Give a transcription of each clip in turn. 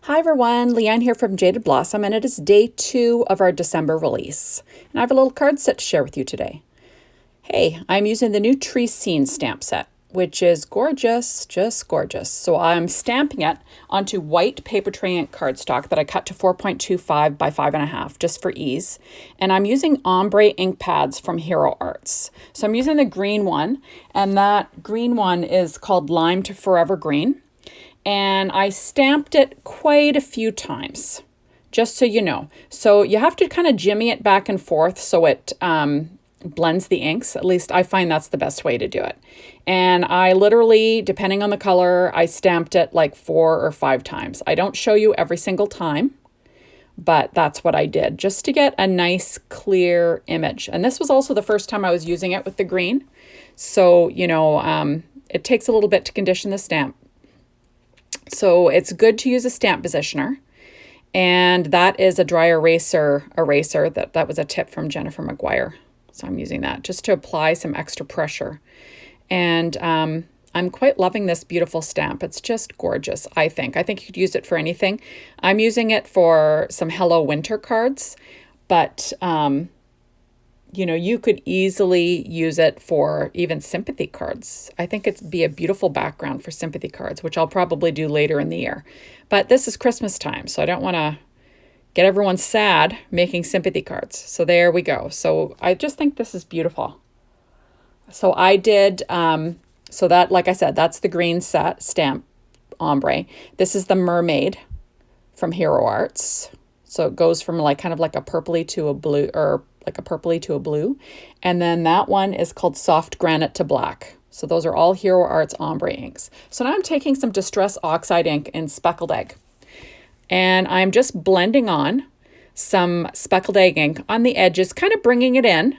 Hi everyone, Leanne here from Jaded Blossom, and it is day 2 of our December release. And I have a little card set to share with you today. Hey, I'm using the new Tree Scene stamp set, which is gorgeous, just gorgeous. So I'm stamping it onto white paper tray ink cardstock that I cut to 4.25 by 5.5 just for ease. And I'm using ombre ink pads from Hero Arts. So I'm using the green one, and that green one is called Lime to Forever Green. And I stamped it quite a few times, just so you know. So you have to kind of jimmy it back and forth so it blends the inks. At least I find that's the best way to do it. And I literally, depending on the color, I stamped it like 4 or 5 times. I don't show you every single time, but that's what I did, just to get a nice clear image. And this was also the first time I was using it with the green. So, it takes a little bit to condition the stamp. So it's good to use a stamp positioner, and that is a dry eraser. That was a tip from Jennifer McGuire. So I'm using that just to apply some extra pressure. And I'm quite loving this beautiful stamp. It's just gorgeous, I think. I think you could use it for anything. I'm using it for some Hello Winter cards, but you could easily use it for even sympathy cards. I think it'd be a beautiful background for sympathy cards, which I'll probably do later in the year. But this is Christmas time, so I don't want to get everyone sad making sympathy cards. So there we go. So I just think this is beautiful. So I did, so that, like I said, that's the green set stamp ombre. This is the Mermaid from Hero Arts. So it goes from kind of like a purpley to a blue, or like a purpley to a blue. And then that one is called Soft Granite to Black. So those are all Hero Arts ombre inks. So now I'm taking some Distress Oxide ink in Speckled Egg. And I'm just blending on some Speckled Egg ink on the edges, kind of bringing it in.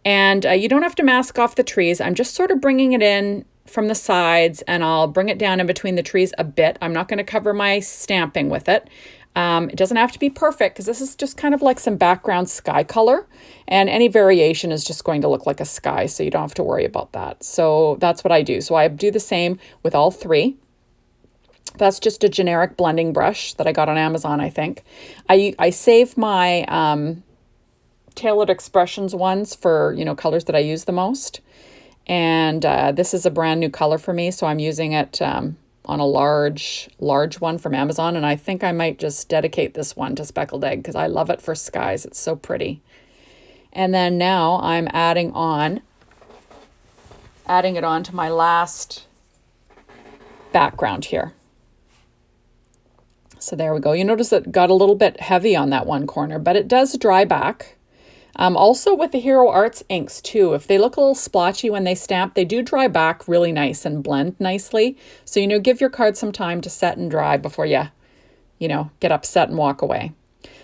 And you don't have to mask off the trees. I'm just sort of bringing it in from the sides, and I'll bring it down in between the trees a bit. I'm not going to cover my stamping with it. It doesn't have to be perfect because this is just kind of like some background sky color, and any variation is just going to look like a sky, so you don't have to worry about that. So that's what I do. So I do the same with all 3. That's just a generic blending brush that I got on Amazon, I think. I save my Tailored Expressions ones for, colors that I use the most. And this is a brand new color for me, so I'm using it on a large one from Amazon, and I think I might just dedicate this one to Speckled Egg because I love it for skies. It's so pretty. And then now I'm adding it on to my last background here. So there we go. You notice it got a little bit heavy on that one corner, but it does dry back. Also with the Hero Arts inks too, if they look a little splotchy when they stamp, they do dry back really nice and blend nicely. So, give your card some time to set and dry before you get upset and walk away.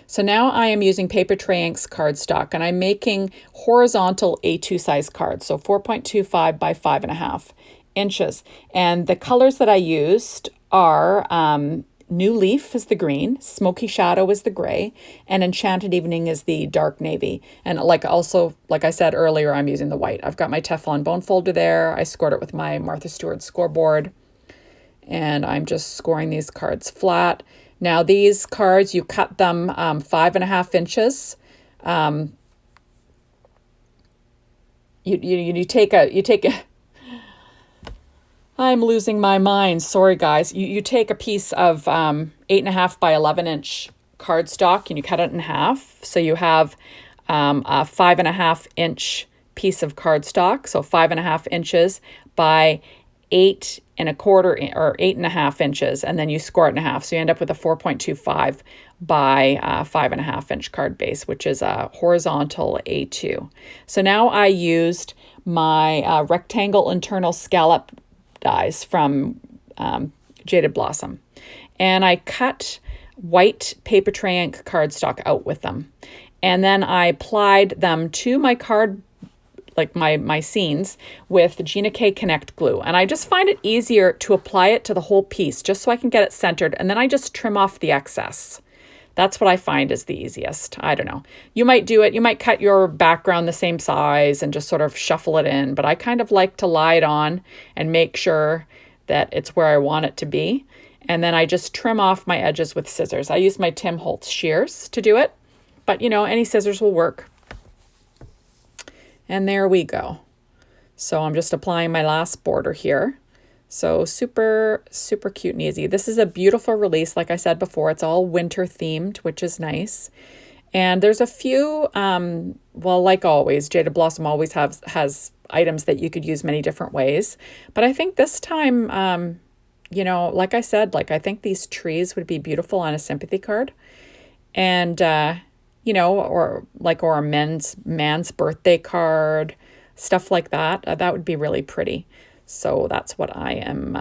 So now I am using Paper Tray Inks cardstock, and I'm making horizontal A2 size cards. So 4.25 by 5.5 inches. And the colors that I used are, New Leaf is the green, Smoky Shadow is the gray, and Enchanted Evening is the dark navy. And like I said earlier, I'm using the white. I've got my Teflon bone folder there. I scored it with my Martha Stewart scoreboard, and I'm just scoring these cards flat. Now these cards, you cut them 5.5 inches. You take a I'm losing my mind. Sorry, guys. You take a piece of 8.5 by 11 inch cardstock and you cut it in half. So you have a 5.5 inch piece of cardstock. So 5.5 inches by 8.25 or 8.5 inches. And then you score it in half. So you end up with a 4.25 by 5.5 inch card base, which is a horizontal A2. So now I used my rectangle internal scallop dies from Jaded Blossom, and I cut white paper tray ink cardstock out with them, and then I applied them to my card, like my scenes, with Gina K Connect glue. And I just find it easier to apply it to the whole piece just so I can get it centered, and then I just trim off the excess. That's what I find is the easiest. I don't know. You might do it. You might cut your background the same size and just sort of shuffle it in. But I kind of like to lie it on and make sure that it's where I want it to be. And then I just trim off my edges with scissors. I use my Tim Holtz shears to do it, but you know, any scissors will work. And there we go. So I'm just applying my last border here. So super, super cute and easy. This is a beautiful release. Like I said before, it's all winter themed, which is nice. And there's a few, well, like always, Jaded Blossom always has items that you could use many different ways. But I think this time, you know, like I said, like I think these trees would be beautiful on a sympathy card. And, you know, or a man's birthday card, stuff like that. That would be really pretty. So that's what I am.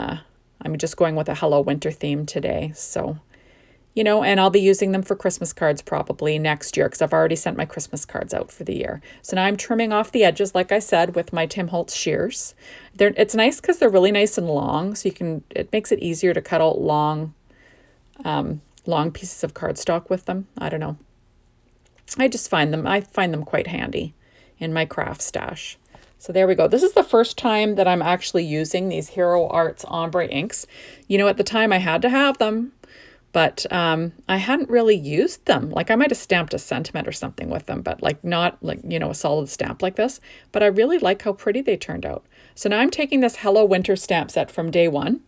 I'm just going with a Hello Winter theme today. So, you know, and I'll be using them for Christmas cards probably next year because I've already sent my Christmas cards out for the year. So now I'm trimming off the edges, like I said, with my Tim Holtz shears. It's nice because they're really nice and long, so it makes it easier to cut out long pieces of cardstock with them. I don't know. I find them quite handy in my craft stash. So there we go. This is the first time that I'm actually using these Hero Arts ombre inks. You know, at the time I had to have them, but I hadn't really used them. Like I might have stamped a sentiment or something with them, but like not like, you know, a solid stamp like this. But I really like how pretty they turned out. So now I'm taking this Hello Winter stamp set from day one,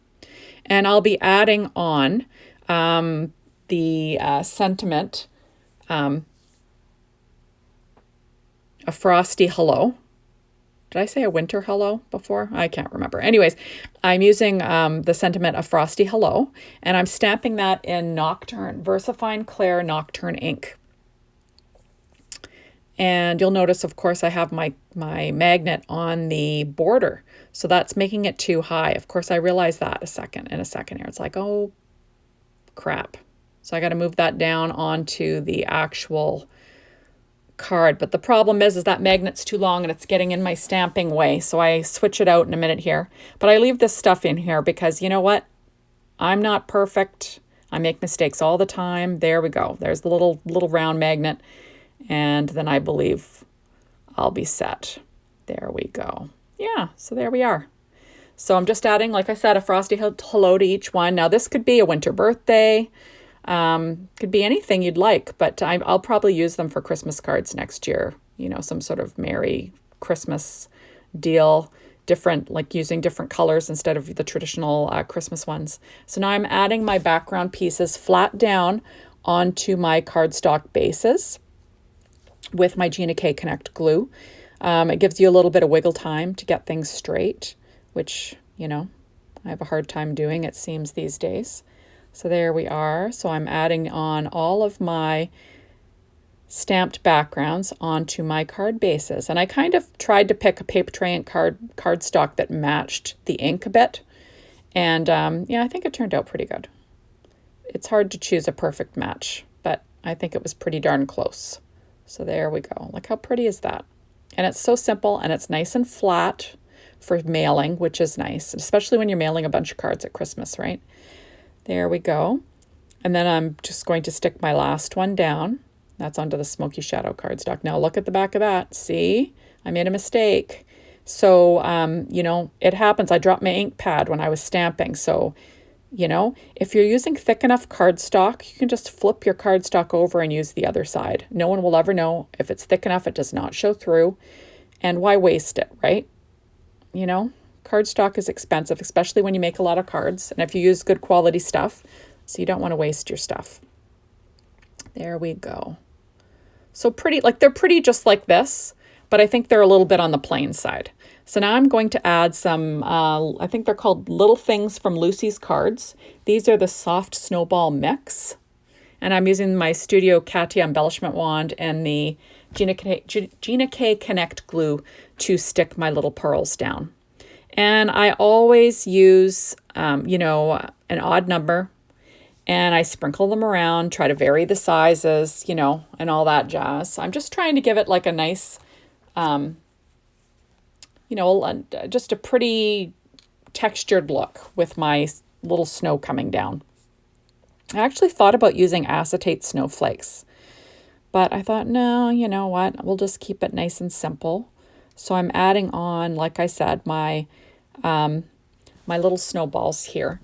and I'll be adding on the sentiment, a frosty hello. Did I say a winter hello before? I can't remember. Anyways, I'm using the sentiment of Frosty Hello, and I'm stamping that in Nocturne, VersaFine Clair Nocturne ink. And you'll notice, of course, I have my magnet on the border. So that's making it too high. Of course, I realized that in a second here. It's like, oh, crap. So I got to move that down onto the actual card. But the problem is that magnet's too long and it's getting in my stamping way. So I switch it out in a minute here. But I leave this stuff in here because you know what? I'm not perfect. I make mistakes all the time. There we go. There's the little round magnet. And then I believe I'll be set. There we go. Yeah, so there we are. So I'm just adding, like I said, a frosty hello to each one. Now this could be a winter birthday. Could be anything you'd like, but I'll probably use them for Christmas cards next year. You know, some sort of Merry Christmas deal, like using different colors instead of the traditional Christmas ones. So now I'm adding my background pieces flat down onto my cardstock bases with my Gina K Connect glue. It gives you a little bit of wiggle time to get things straight, which, you know, I have a hard time doing, it seems, these days. So there we are. So I'm adding on all of my stamped backgrounds onto my card bases. And I kind of tried to pick a paper tray and cardstock that matched the ink a bit. And yeah, I think it turned out pretty good. It's hard to choose a perfect match, but I think it was pretty darn close. So there we go. Look how pretty is that? And it's so simple and it's nice and flat for mailing, which is nice, especially when you're mailing a bunch of cards at Christmas, right? There we go. And then I'm just going to stick my last one down. That's onto the Smoky Shadow cardstock. Now look at the back of that. See, I made a mistake. So, you know, it happens. I dropped my ink pad when I was stamping. So, you know, if you're using thick enough cardstock, you can just flip your cardstock over and use the other side. No one will ever know. If it's thick enough, it does not show through. And why waste it, right? You know? Cardstock is expensive, especially when you make a lot of cards. And if you use good quality stuff, so you don't want to waste your stuff. There we go. So pretty, like they're pretty just like this, but I think they're a little bit on the plain side. So now I'm going to add some, I think they're called Little Things from Lucy's Cards. These are the Soft Snowball Mix. And I'm using my Studio Katia embellishment wand and the Gina K Connect glue to stick my little pearls down. And I always use, you know, an odd number, and I sprinkle them around, try to vary the sizes, you know, and all that jazz. So I'm just trying to give it like a nice, you know, just a pretty textured look with my little snow coming down. I actually thought about using acetate snowflakes, but I thought, no, you know what, we'll just keep it nice and simple. So I'm adding on, like I said, my little snowballs here.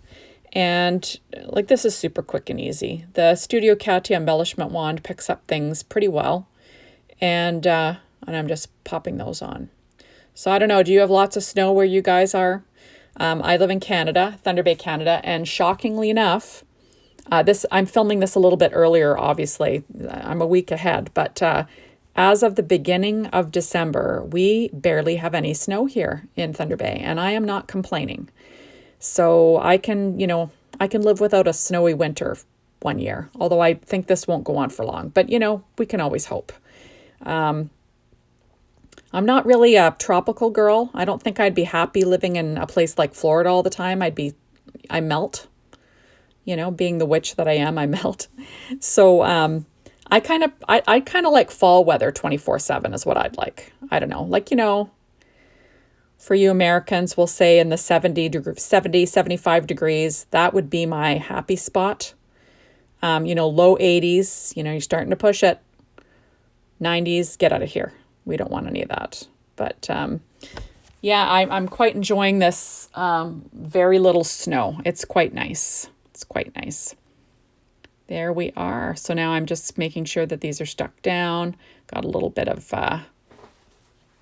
And like this is super quick and easy. The Studio Katia embellishment wand picks up things pretty well. And I'm just popping those on. So I don't know, do you have lots of snow where you guys are? I live in Canada, Thunder Bay, Canada, and shockingly enough, I'm filming this a little bit earlier, obviously. I'm a week ahead, but as of the beginning of December, we barely have any snow here in Thunder Bay, and I am not complaining. So I can, I can live without a snowy winter one year, although I think this won't go on for long, but we can always hope. I'm not really a tropical girl. I don't think I'd be happy living in a place like Florida all the time. I melt, being the witch that I am, I melt. So, I kind of like fall weather 24/7 is what I'd like. I don't know. Like, for you Americans, we'll say in the 75 degrees, that would be my happy spot. Low 80s, you're starting to push it. 90s, get out of here. We don't want any of that. But yeah, I'm quite enjoying this very little snow. It's quite nice. It's quite nice. There we are. So now I'm just making sure that these are stuck down. Got a little bit of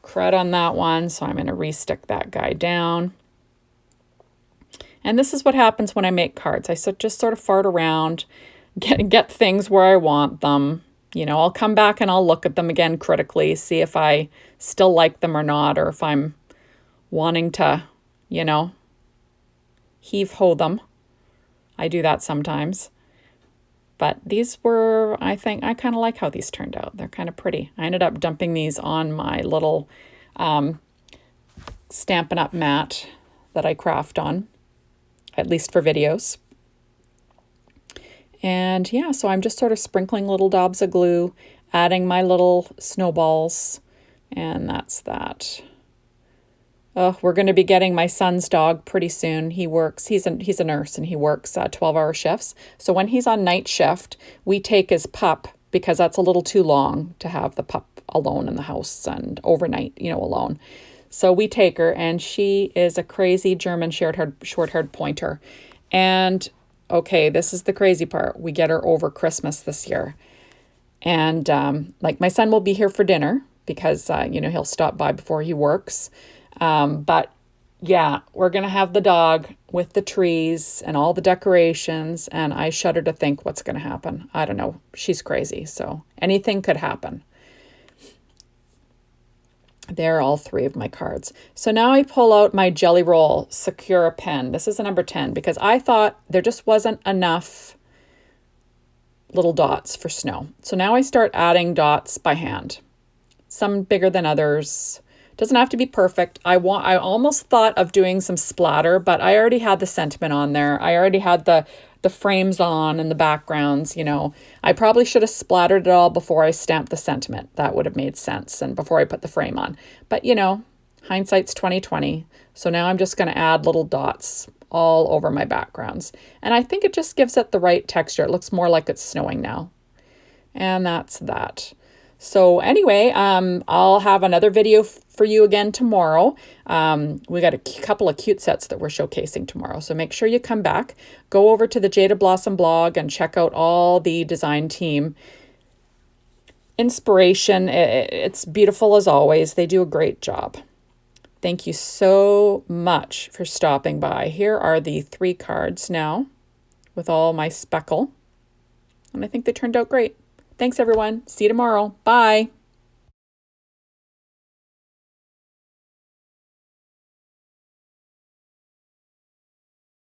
crud on that one, so I'm going to re-stick that guy down. And this is what happens when I make cards. I just sort of fart around, get things where I want them. I'll come back and I'll look at them again critically, see if I still like them or not, or if I'm wanting to, heave-ho them. I do that sometimes. But these were, I think, I kind of like how these turned out. They're kind of pretty. I ended up dumping these on my little Stampin' Up! Mat that I craft on, at least for videos. And yeah, so I'm just sort of sprinkling little dabs of glue, adding my little snowballs, and that's that. Oh, we're going to be getting my son's dog pretty soon. He's a nurse and he works 12-hour shifts. So when he's on night shift, we take his pup because that's a little too long to have the pup alone in the house and overnight, alone. So we take her, and she is a crazy German short-haired pointer. And okay, this is the crazy part. We get her over Christmas this year. And my son will be here for dinner because, he'll stop by before he works. But yeah, we're going to have the dog with the trees and all the decorations. And I shudder to think what's going to happen. I don't know. She's crazy. So anything could happen. There are all three of my cards. So now I pull out my Jelly Roll Secure pen. This is a number 10 because I thought there just wasn't enough little dots for snow. So now I start adding dots by hand. Some bigger than others. Doesn't have to be perfect. I almost thought of doing some splatter, but I already had the sentiment on there. I already had the frames on and the backgrounds, I probably should have splattered it all before I stamped the sentiment. That would have made sense, and before I put the frame on. But hindsight's 2020. So now I'm just going to add little dots all over my backgrounds. And I think it just gives it the right texture. It looks more like it's snowing now. And that's that. So anyway, I'll have another video for you again tomorrow. We got a couple of cute sets that we're showcasing tomorrow. So make sure you come back. Go over to the Jaded Blossom blog and check out all the design team inspiration. It's beautiful as always. They do a great job. Thank you so much for stopping by. Here are the 3 cards now with all my speckle. And I think they turned out great. Thanks, everyone. See you tomorrow. Bye.